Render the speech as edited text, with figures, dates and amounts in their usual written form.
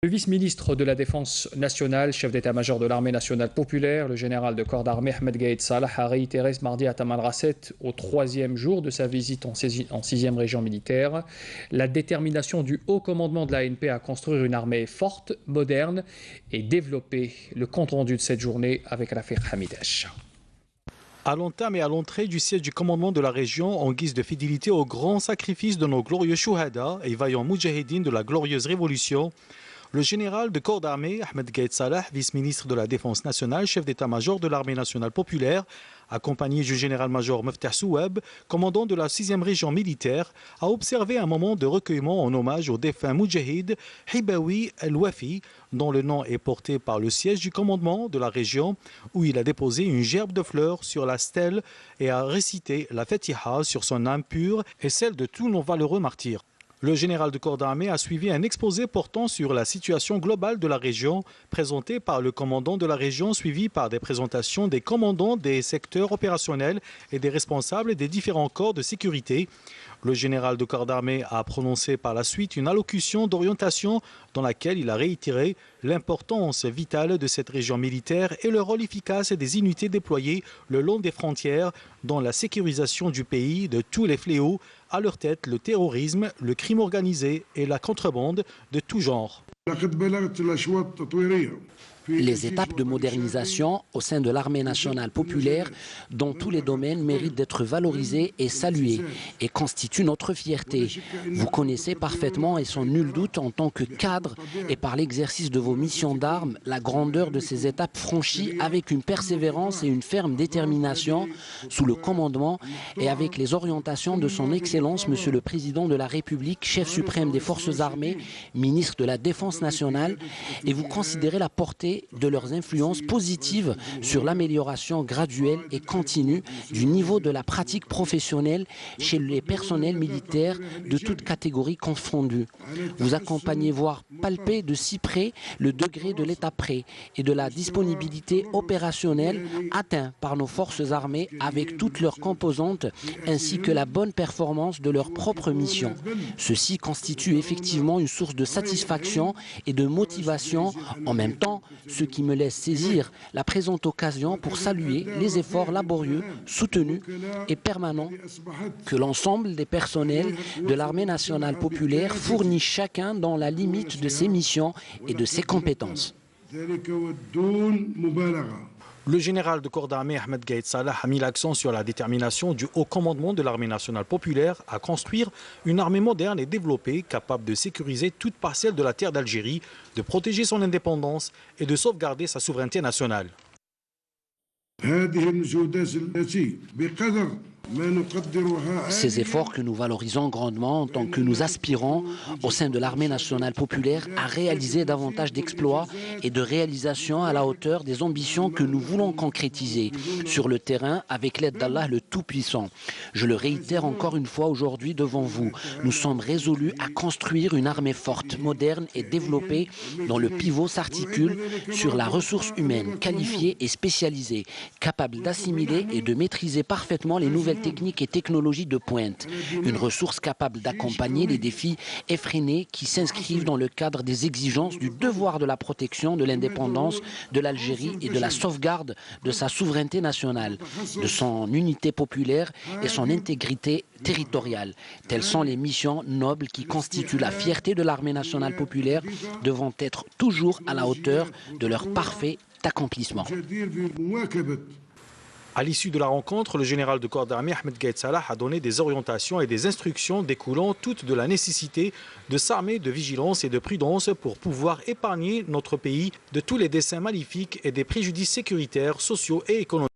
Le vice-ministre de la Défense nationale, chef d'état-major de l'armée nationale populaire, le général de corps d'armée Ahmed Gaïd Salah a réitéré ce mardi à Taman Rasset, au 3e jour de sa visite en 6e région militaire, la détermination du haut commandement de l'ANP à construire une armée forte, moderne et développée. Le compte-rendu de cette journée avec Rafiq Hamidesh. À l'entame et à l'entrée du siège du commandement de la région, en guise de fidélité au grand sacrifice de nos glorieux Shuhada et vaillants Moudjahidines de la glorieuse révolution, le général de corps d'armée, Ahmed Gaïd Salah, vice-ministre de la Défense nationale, chef d'état-major de l'armée nationale populaire, accompagné du général-major Meftah Soueb, commandant de la 6e région militaire, a observé un moment de recueillement en hommage au défunt Moudjahid Hibawi El-Wafi, dont le nom est porté par le siège du commandement de la région, où il a déposé une gerbe de fleurs sur la stèle et a récité la Fatiha sur son âme pure et celle de tous nos valeureux martyrs. Le général de corps d'armée a suivi un exposé portant sur la situation globale de la région, présenté par le commandant de la région, suivi par des présentations des commandants des secteurs opérationnels et des responsables des différents corps de sécurité. Le général de corps d'armée a prononcé par la suite une allocution d'orientation dans laquelle il a réitéré l'importance vitale de cette région militaire et le rôle efficace des unités déployées le long des frontières dans la sécurisation du pays de tous les fléaux, à leur tête le terrorisme, le crime organisé et la contrebande de tout genre. Les étapes de modernisation au sein de l'armée nationale populaire dans tous les domaines méritent d'être valorisées et saluées et constituent notre fierté. Vous connaissez parfaitement et sans nul doute en tant que cadre et par l'exercice de vos missions d'armes la grandeur de ces étapes franchies avec une persévérance et une ferme détermination sous le commandement et avec les orientations de son Excellence Monsieur le Président de la République, chef suprême des forces armées, ministre de la Défense nationale, et vous considérez la portée de leurs influences positives sur l'amélioration graduelle et continue du niveau de la pratique professionnelle chez les personnels militaires de toutes catégories confondues. Vous accompagnez, voire palpez de si près le degré de l'état prêt et de la disponibilité opérationnelle atteint par nos forces armées avec toutes leurs composantes ainsi que la bonne performance de leurs propres missions. Ceci constitue effectivement une source de satisfaction et de motivation en même temps, ce qui me laisse saisir la présente occasion pour saluer les efforts laborieux, soutenus et permanents que l'ensemble des personnels de l'armée nationale populaire fournit chacun dans la limite de ses missions et de ses compétences. Le général de corps d'armée Ahmed Gaïd Salah a mis l'accent sur la détermination du haut commandement de l'armée nationale populaire à construire une armée moderne et développée capable de sécuriser toute parcelle de la terre d'Algérie, de protéger son indépendance et de sauvegarder sa souveraineté nationale. Ces efforts que nous valorisons grandement en tant que nous aspirons au sein de l'armée nationale populaire à réaliser davantage d'exploits et de réalisations à la hauteur des ambitions que nous voulons concrétiser sur le terrain avec l'aide d'Allah le Tout-Puissant. Je le réitère encore une fois aujourd'hui devant vous. Nous sommes résolus à construire une armée forte, moderne et développée dont le pivot s'articule sur la ressource humaine qualifiée et spécialisée, capable d'assimiler et de maîtriser parfaitement les nouvelles techniques et technologies de pointe. Une ressource capable d'accompagner les défis effrénés qui s'inscrivent dans le cadre des exigences du devoir de la protection de l'indépendance de l'Algérie et de la sauvegarde de sa souveraineté nationale, de son unité populaire et son intégrité territoriale. Telles sont les missions nobles qui constituent la fierté de l'armée nationale populaire, devant être toujours à la hauteur de leur parfait accomplissement. À l'issue de la rencontre, le général de corps d'armée Ahmed Gaïd Salah a donné des orientations et des instructions découlant toutes de la nécessité de s'armer de vigilance et de prudence pour pouvoir épargner notre pays de tous les desseins maléfiques et des préjudices sécuritaires, sociaux et économiques.